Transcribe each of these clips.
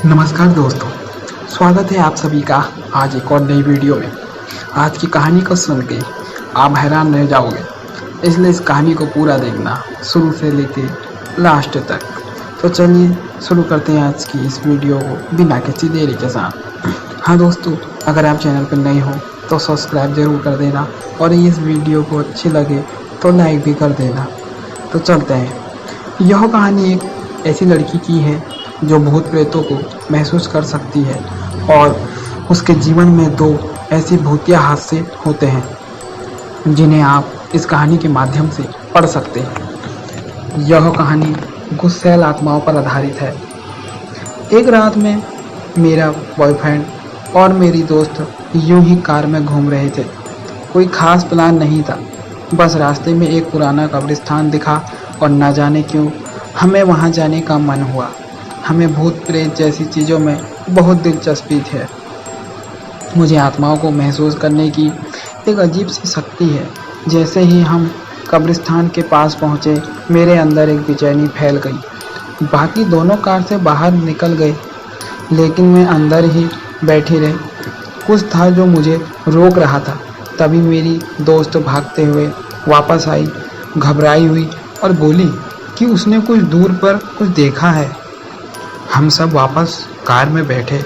नमस्कार दोस्तों, स्वागत है आप सभी का आज एक और नई वीडियो में। आज की कहानी को सुन के आप हैरान रह जाओगे, इसलिए इस कहानी को पूरा देखना शुरू से लेके लास्ट तक। तो चलिए शुरू करते हैं आज की इस वीडियो को बिना किसी देरी के साथ। हाँ दोस्तों, अगर आप चैनल पर नए हो तो सब्सक्राइब ज़रूर कर देना और इस वीडियो को अच्छी लगे तो लाइक भी कर देना। तो चलते हैं। यह कहानी एक ऐसी लड़की की है जो भूत प्रेतों को महसूस कर सकती है और उसके जीवन में दो ऐसी भूतिया हादसे होते हैं जिन्हें आप इस कहानी के माध्यम से पढ़ सकते हैं। यह कहानी गुस्सैल आत्माओं पर आधारित है। एक रात में मेरा बॉयफ्रेंड और मेरी दोस्त यूं ही कार में घूम रहे थे। कोई खास प्लान नहीं था, बस रास्ते में एक पुराना कब्रिस्तान दिखा और न जाने क्यों हमें वहां जाने का मन हुआ। हमें भूत प्रेत जैसी चीज़ों में बहुत दिलचस्पी है। मुझे आत्माओं को महसूस करने की एक अजीब सी शक्ति है। जैसे ही हम कब्रिस्तान के पास पहुँचे, मेरे अंदर एक बेचैनी फैल गई। बाकी दोनों कार से बाहर निकल गए, लेकिन मैं अंदर ही बैठी रही। कुछ था जो मुझे रोक रहा था। तभी मेरी दोस्त भागते हुए वापस आई, घबराई हुई और बोली कि उसने कुछ दूर पर कुछ देखा है। हम सब वापस कार में बैठे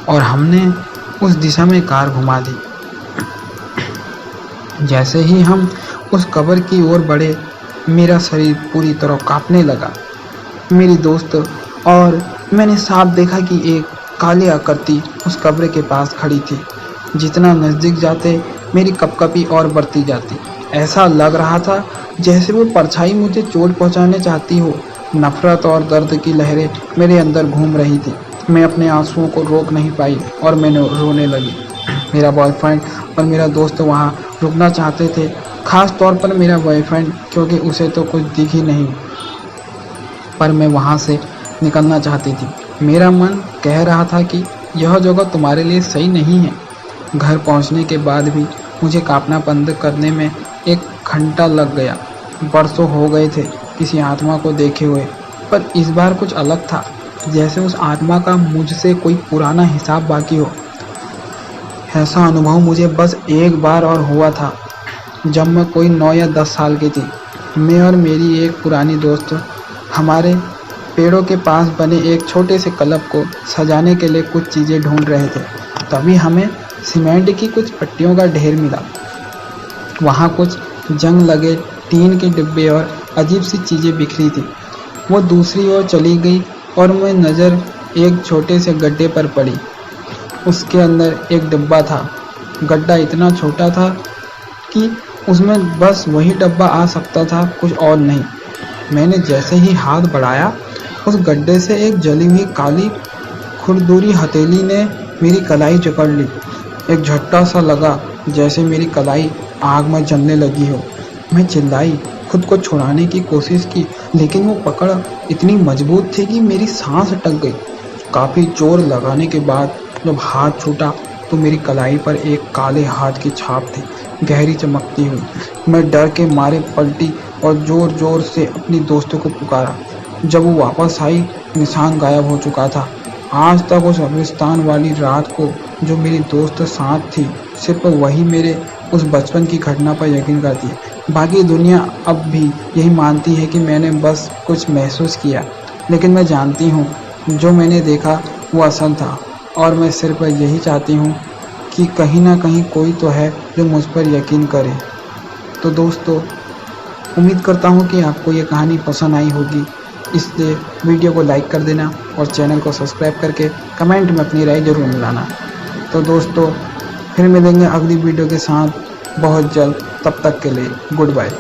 और हमने उस दिशा में कार घुमा दी। जैसे ही हम उस कब्र की ओर बढ़े, मेरा शरीर पूरी तरह कांपने लगा। मेरी दोस्त और मैंने साफ देखा कि एक काली आकृति उस कब्र के पास खड़ी थी। जितना नज़दीक जाते मेरी कपकपी और बढ़ती जाती। ऐसा लग रहा था जैसे वो परछाई मुझे चोट पहुंचाने चाहती हो। नफरत और दर्द की लहरें मेरे अंदर घूम रही थी। मैं अपने आंसुओं को रोक नहीं पाई और मैंने रोने लगी। मेरा बॉयफ्रेंड और मेरा दोस्त वहाँ रुकना चाहते थे, ख़ास तौर पर मेरा बॉयफ्रेंड, क्योंकि उसे तो कुछ दिख ही नहीं, पर मैं वहाँ से निकलना चाहती थी। मेरा मन कह रहा था कि यह जगह तुम्हारे लिए सही नहीं है। घर पहुँचने के बाद भी मुझे कांपना बंद करने में 1 घंटा लग गया। बरसों हो गए थे किसी आत्मा को देखे हुए, पर इस बार कुछ अलग था। जैसे उस आत्मा का मुझसे कोई पुराना हिसाब बाकी हो। ऐसा अनुभव मुझे बस एक बार और हुआ था, जब मैं कोई 9 या 10 साल की थी। मैं और मेरी एक पुरानी दोस्त हमारे पेड़ों के पास बने एक छोटे से क्लब को सजाने के लिए कुछ चीज़ें ढूंढ रहे थे। तभी हमें सीमेंट की कुछ पट्टियों का ढेर मिला। वहाँ कुछ जंग लगे टीन के डिब्बे और अजीब सी चीज़ें बिखरी थी। वो दूसरी ओर चली गई और मैं नज़र एक छोटे से गड्ढे पर पड़ी। उसके अंदर एक डिब्बा था। गड्ढा इतना छोटा था कि उसमें बस वही डिब्बा आ सकता था, कुछ और नहीं। मैंने जैसे ही हाथ बढ़ाया, उस गड्ढे से एक जली हुई काली खुरदुरी हथेली ने मेरी कलाई जकड़ ली। एक झटका सा लगा, जैसे मेरी कलाई आग में जलने लगी हो। मैं चिल्लाई, खुद को छुड़ाने की कोशिश की, लेकिन वो पकड़ इतनी मजबूत थी कि मेरी सांस अटक गई। काफ़ी जोर लगाने के बाद जब हाथ छूटा तो मेरी कलाई पर एक काले हाथ की छाप थी, गहरी चमकती हुई। मैं डर के मारे पलटी और ज़ोर ज़ोर से अपनी दोस्तों को पुकारा। जब वो वापस आई, निशान गायब हो चुका था। आज तक उस कब्रिस्तान वाली रात को जो मेरी दोस्त साथ थी, सिर्फ वही मेरे उस बचपन की घटना पर यकीन करती है। बाकी दुनिया अब भी यही मानती है कि मैंने बस कुछ महसूस किया, लेकिन मैं जानती हूँ जो मैंने देखा वो असल था, और मैं सिर्फ यही चाहती हूँ कि कहीं ना कहीं कोई तो है जो मुझ पर यकीन करे। तो दोस्तों, उम्मीद करता हूँ कि आपको ये कहानी पसंद आई होगी, इसलिए वीडियो को लाइक कर देना और चैनल को सब्सक्राइब करके कमेंट में अपनी राय ज़रूर मिलाना। तो दोस्तों, फिर मिलेंगे अगली वीडियो के साथ बहुत जल्द। तब तक के लिए गुड बाय।